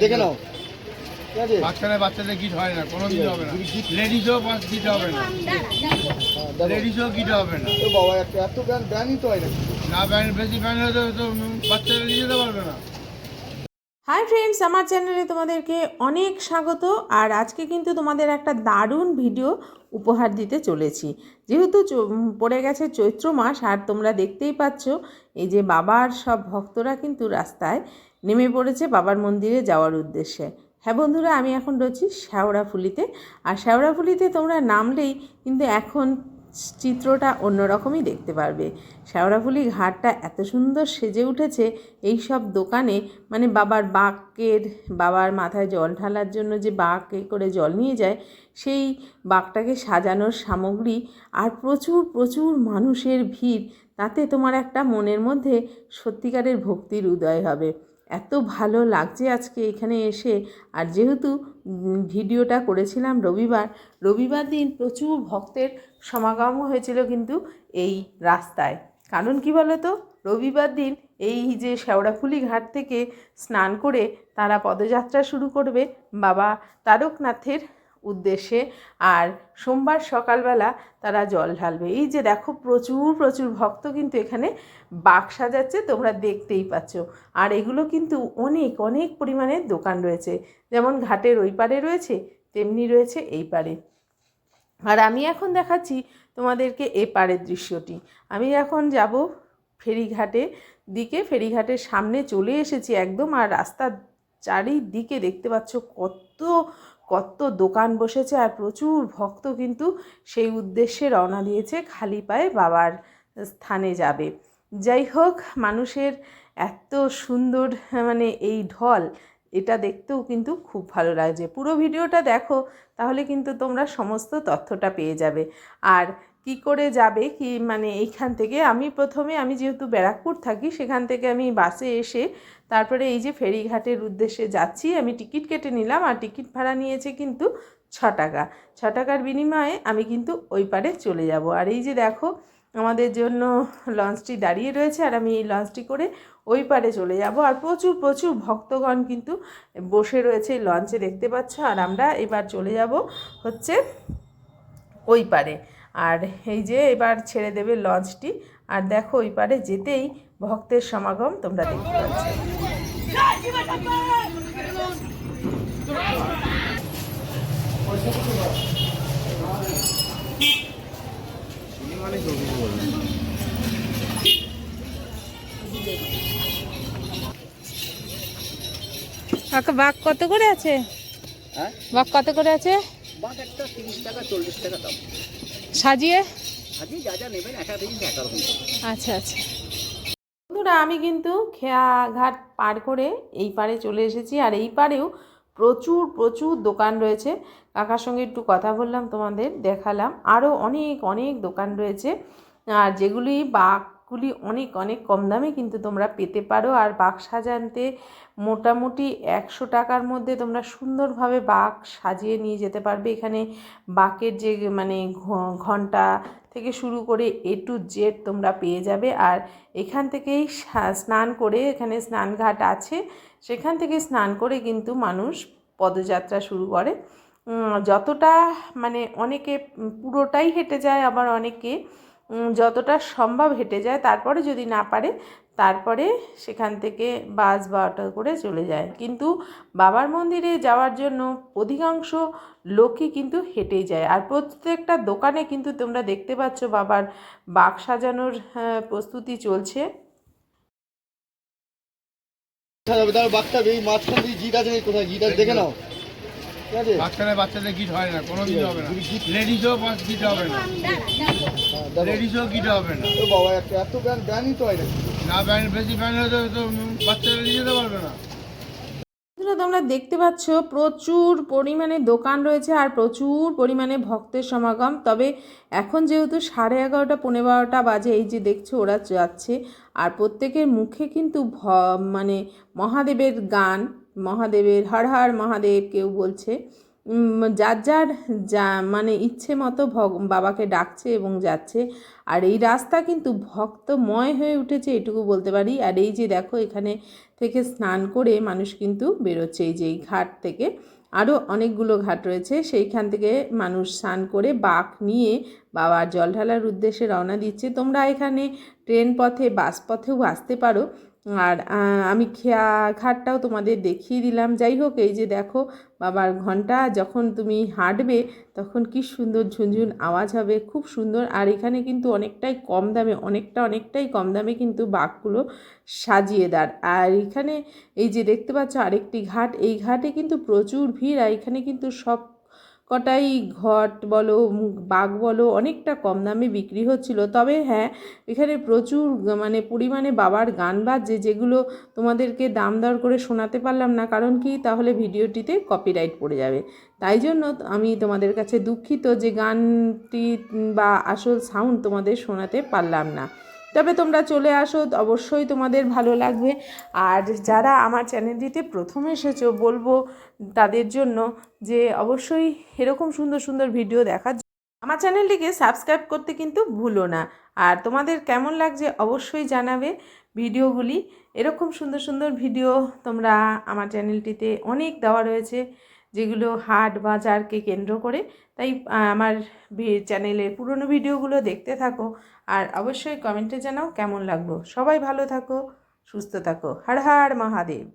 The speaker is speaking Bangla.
দেখে নাও, বাচ্চাদের গিট হয় না, কোনোদিন হবে না। লেডিসও গিট হবে না, লেডিসও গিট হবে না। ও বাবা, এত ব্যানই তো হয় না। না ব্যান, বেশি ব্যান হলে তো বাচ্চারা নিয়ে যেতে পারবে না। হাই ফ্রেন্ডস, আমার চ্যানেলে তোমাদেরকে অনেক স্বাগত। আর আজকে কিন্তু তোমাদের একটা দারুণ ভিডিও উপহার দিতে চলেছি। যেহেতু পড়ে গেছে চৈত্র মাস, আর তোমরা দেখতেই পাচ্ছ এই যে বাবার সব ভক্তরা কিন্তু রাস্তায় নেমে পড়েছে বাবার মন্দিরে যাওয়ার উদ্দেশ্যে। হ্যাঁ বন্ধুরা, আমি এখন রয়েছি শেওড়াফুলিতে। আর শেওড়াফুলিতে তোমরা নামলেই কিন্তু এখন চিত্রটা অন্যরকমই দেখতে পারবে। শেওড়াফুলি ঘাটটা এত সুন্দর সেজে উঠেছে এই সব দোকানে, মানে বাবার মাথায় জল ঢালার জন্য যে বাঁকে করে জল নিয়ে যায়, সেই বাঁকটাকে সাজানোর সামগ্রী, আর প্রচুর প্রচুর মানুষের ভিড়। তাতে তোমার একটা মনের মধ্যে সত্যিকারের ভক্তির উদয় হবে। এত ভালো লাগছে আজকে এখানে এসে। আর যেহেতু ভিডিওটা করেছিলাম রবিবার দিন প্রচুর ভক্তের সমাগম হয়েছিল কিন্তু এই রাস্তায়। কারণ কি বলো তো, রবিবার দিন এই যে শেওড়াফুলি ঘাট থেকে স্নান করে তারা পদযাত্রা শুরু করবে বাবা তারকনাথের উদ্দেশ্যে। আর সোমবার সকালবেলা তারা জল ঢালবে। এই যে দেখো, প্রচুর প্রচুর ভক্ত কিন্তু এখানে বাঁক সাজাচ্ছে, তোমরা দেখতেই পাচ্ছ। আর এগুলো কিন্তু অনেক অনেক পরিমাণে দোকান রয়েছে, যেমন ঘাটের ওই পারে রয়েছে তেমনি রয়েছে এই পারে। আর আমি এখন দেখাচ্ছি তোমাদেরকে এ পারের দৃশ্যটি। আমি এখন যাব ফেরিঘাটের দিকে। ফেরিঘাটের সামনে চলে এসেছি একদম। আর রাস্তার চারিদিকে দেখতে পাচ্ছ কত কত দোকান বসেছে, আর প্রচুর ভক্ত কিন্তু সেই উদ্দেশ্যে রওনা দিয়েছে, খালি পায়ে বাবার স্থানে যাবে। যাই হোক, মানুষের এত সুন্দর মানে এই ঢল, এটা দেখতেও কিন্তু খুব ভালো লাগছে। পুরো ভিডিওটা দেখো, তাহলে কিন্তু তোমরা সমস্ত তথ্যটা পেয়ে যাবে। আর কি করে যাবে, কি মানে এইখান থেকে আমি যেহেতু ব্যারাকপুর থাকি, সেখান থেকে আমি বাসে এসে তারপরে এই যে ফেরিঘাটের উদ্দেশ্যে যাচ্ছি। আমি টিকিট কেটে নিলাম, আর টিকিট ভাড়া নিয়েছে কিন্তু 6 টাকা। 6 টাকার বিনিময়ে আমি কিন্তু ওই পারে চলে যাব। আর এই যে দেখো, আমাদের জন্য লঞ্চটি দাঁড়িয়ে রয়েছে, আর আমি এই লঞ্চটি করে ওই পারে চলে যাব। আর প্রচুর প্রচুর ভক্তগণ কিন্তু বসে রয়েছে এই লঞ্চে, দেখতে পাচ্ছ। আর আমরা এবার চলে যাব হচ্ছে ওই পারে। আর এই যে এবার ছেড়ে দেবে লঞ্চটি। আর দেখো, ওই পারে যেতেই ভক্তের সমাগম তোমরা দেখতে পাচ্ছ। বাঘ কত করে আছে? বাঘ কত করে আছে? বাঘ একটা 30 টাকা 40 টাকা দাম। সাজিয়ে যা যা নেবেন একটা দিন এক রকম। আচ্ছা আচ্ছা বন্ধুরা, আমি কিন্তু খেয়া ঘাট পার করে এই পারে চলে এসেছি। আর এই পারেও প্রচুর প্রচুর দোকান রয়েছে। কাকার সঙ্গে একটু কথা বললাম, তোমাদের দেখালাম। আরও অনেক অনেক দোকান রয়েছে, আর যেগুলি বাঘগুলি অনেক অনেক কম দামে কিন্তু তোমরা পেতে পারো। আর বাঘ সাজাতে মোটামুটি 100 টাকার মধ্যে তোমরা সুন্দরভাবে বাঘ সাজিয়ে নিয়ে যেতে পারবে। এখানে বাঘের যে মানে ঘণ্টা থেকে শুরু করে A to Z তোমরা পেয়ে যাবে। আর এখান থেকেই স্নান করে, এখানে স্নানঘাট আছে, সেখান থেকে স্নান করে কিন্তু মানুষ পদযাত্রা শুরু করে। যতটা মানে অনেকে পুরোটাই হেঁটে যায়, আবার অনেকে যতটা সম্ভব হেঁটে যায়। তারপরে যদি না পারে, তারপরে সেখান থেকে বাস বা অটো করে চলে যায়। কিন্তু বাবার মন্দিরে যাওয়ার জন্য অধিকাংশ লোকই কিন্তু হেঁটেই যায়। আর প্রত্যেকটা দোকানে কিন্তু তোমরা দেখতে পাচ্ছ বাবার বাঘ সাজানোর প্রস্তুতি চলছে। বাঘটা এই মাঝখান দিয়ে জিট আছে, কোথায় জিট আছে দেখে নাও। বাচ্চাদের গিট হয় না, কোনোদিন হবে না। লেডিসও গিট হবে না, লেডিসও গিট হবে না। ও বাবা, এত ব্যানই তো হয় না। না ব্যান, বেশি ব্যান হলে তো বাচ্চারা নিয়ে যেতে পারবে না। তোমরা দেখতে পাচ্ছ প্রচুর পরিমাণে দোকান রয়েছে, আর প্রচুর পরিমাণে ভক্তের সমাগম। তবে এখন যেহেতু 11:30 পৌনে 12টা বাজে, এই যে দেখছো ওরা যাচ্ছে। আর প্রত্যেকের মুখে কিন্তু মানে মহাদেবের গান, মহাদেবের হর হর মহাদেব কেউ বলছে। যার যার যা মানে ইচ্ছে মতো বাবাকে ডাকছে এবং যাচ্ছে। আর এই রাস্তা কিন্তু ভক্তময় হয়ে উঠেছে, এটুকু বলতে পারি। আর এই যে দেখো এখানে থেকে স্নান করে মানুষ কিন্তু বেরোচ্ছে, এই যে এই ঘাট থেকে আরও অনেকগুলো ঘাট রয়েছে, সেইখান থেকে মানুষ স্নান করে বাঁক নিয়ে বাবার জল ঢালার উদ্দেশ্যে রওনা দিচ্ছে। তোমরা এখানে ট্রেন পথে বাস পথেও আসতে পারো। আর আমি ঘাটটাও তোমাদের দেখিয়ে দিলাম। যাই হোক, এই যে দেখো বাবার ঘন্টা যখন তুমি হাঁটবে তখন কি সুন্দর ঝুনঝুন আওয়াজ হবে, খুব সুন্দর। আর এখানে কিন্তু অনেকটাই কম দামে, অনেকটাই কম দামে কিন্তু বাঁকগুলো সাজিয়ে দেয়। আর এখানে এই যে দেখতে পাচ্ছ আরেকটি ঘাট, এই ঘাটে কিন্তু প্রচুর ভিড়। আর এখানে কিন্তু সব কটাই ঘট বলো বাঘ বলো অনেকটা কম দামে বিক্রি হচ্ছিল। তবে হ্যাঁ, এখানে প্রচুর মানে পরিমাণে বাবার গান বাজছে, যেগুলো তোমাদেরকে দাম দর করে শোনাতে পারলাম না, কারণ কি তাহলে ভিডিওটিতে কপিরাইট পড়ে যাবে। তাই জন্য আমি তোমাদের কাছে দুঃখিত যে গানটি বা আসল সাউন্ড তোমাদের শোনাতে পারলাম না। তবে তোমরা চলে আসো, অবশ্যই তোমাদের ভালো লাগবে। আর যারা আমার চ্যানেলটিতে প্রথমে এসেছো বলবো তাদের জন্য যে অবশ্যই এরকম সুন্দর সুন্দর ভিডিও দেখার আমার চ্যানেলটিকে সাবস্ক্রাইব করতে কিন্তু ভুলো না। আর তোমাদের কেমন লাগছে অবশ্যই জানাবে ভিডিওগুলি। এরকম সুন্দর সুন্দর ভিডিও তোমরা আমার চ্যানেলটিতে অনেক দেওয়া রয়েছে, যেগুলো হাট বাজারকে কেন্দ্র করে। তাই আমার চ্যানেলের পুরনো ভিডিওগুলো দেখতে থাকো। আর অবশ্যই কমেন্টে জানাও কেমন লাগলো। সবাই ভালো থাকো, সুস্থ থাকো। হর হর মহাদেব।